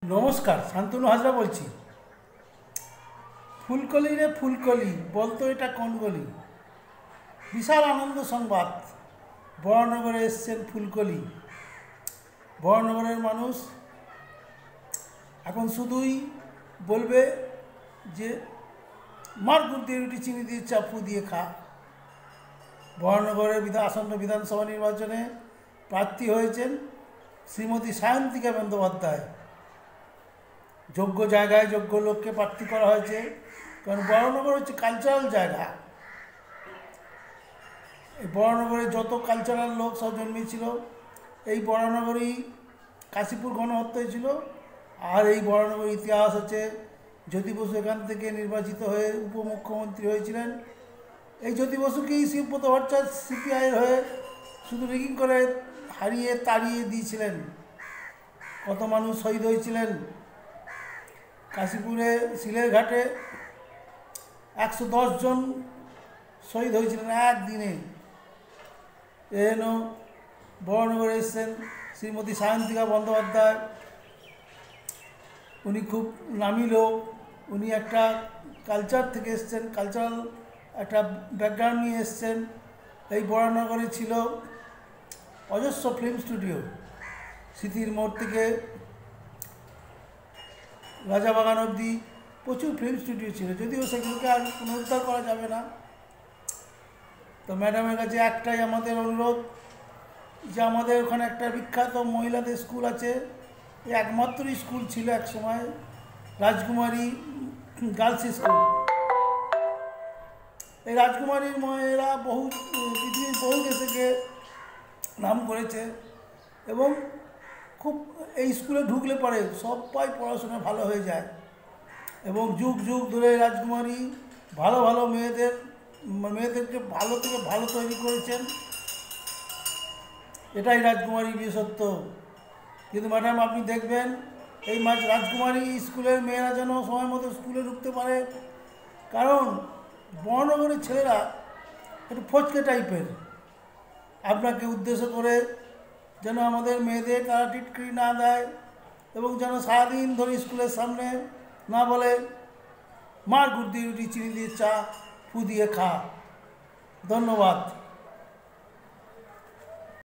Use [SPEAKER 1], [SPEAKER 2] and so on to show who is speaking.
[SPEAKER 1] নমস্কার, শান্তনু হাজরা বলছি। ফুলকলি রে ফুলকলি, বলতো এটা কোন গলি? বিশাল আনন্দ সংবাদ, বরানগরে এসছেন ফুলকলি। বরানগরের মানুষ এখন শুধুই বলবে যে মার গুড় দিয়ে রুটি, চিনি দিয়ে চাপু দিয়ে খা। বরানগরের আসন্ন বিধানসভা নির্বাচনে প্রার্থী হয়েছেন শ্রীমতী সায়ন্তিকা বন্দ্যোপাধ্যায়। যোগ্য জায়গায় যোগ্য লোককে প্রার্থী করা হয়েছে, কারণ বরানগর হচ্ছে কালচারাল জায়গা। এই বরানগরে যত কালচারাল লোক সব জন্মেছিল। এই বরানগরেই কাশীপুর গণহত্যা হয়েছিল। আর এই বরানগরের ইতিহাস হচ্ছে জ্যোতি বসু এখান থেকে নির্বাচিত হয়ে উপমুখ্যমন্ত্রী হয়েছিলেন। এই জ্যোতি বসুকেই শিবব্রত ভট্টাচার্য সিপিআইয়ের হয়ে শুধু রিগিং করে হারিয়ে তাড়িয়ে দিয়েছিলেন। কত মানুষ শহীদ হয়েছিলেন। কাশীপুরে শিলের ঘাটে 110 জন শহীদ হয়েছিলেন একদিনে। এন বরানগরে এসছেন শ্রীমতী সায়ন্তিকা বন্দ্যোপাধ্যায়। উনি খুব নামী লোক। উনি একটা কালচার থেকে এসছেন, কালচারাল একটা ব্যাকগ্রাউন্ড নিয়ে এসছেন। এই বরানগরে ছিল অজস্র ফিল্ম স্টুডিও। স্মৃতির মোড় থেকে রাজাবাগান অবধি প্রচুর ফিল্ম স্টুডিও ছিল, যদিও সেগুলোকে আর পুনরুদ্ধার করা যাবে না। তো ম্যাডামের কাছে একটাই আমাদের অনুরোধ, যে আমাদের ওখানে একটা বিখ্যাত মহিলাদের স্কুল আছে, একমাত্র স্কুল ছিল এক সময়, রাজকুমারী গার্লস স্কুল। এই রাজকুমারীর মেয়েরা পৃথিবীর বহু দেশে নাম করেছে এবং খুব এই স্কুলে ঢুকলে পরে সবাই পড়াশোনা ভালো হয়ে যায়। এবং যুগ যুগ ধরে রাজকুমারী ভালো ভালো মেয়েদেরকে ভালো থেকে ভালো তৈরি করেছেন। এটাই রাজকুমারী বিশেষত্ব। কিন্তু ম্যাডাম, আপনি দেখবেন এই রাজকুমারী স্কুলের মেয়েরা যেন সময় মতো স্কুলে ঢুকতে পারে, কারণ বরানগরের ছেলেরা একটু ফচকে টাইপের। আপনাকে উদ্দেশ্য করে যেন আমাদের মেয়েদের তারা টিটকিরি না দেয়, এবং যেন সারাদিন ধরে স্কুলের সামনে না বলে মার গুড় দিয়ে রুটি, চিনি দিয়ে চা, ফু দিয়ে খা। ধন্যবাদ।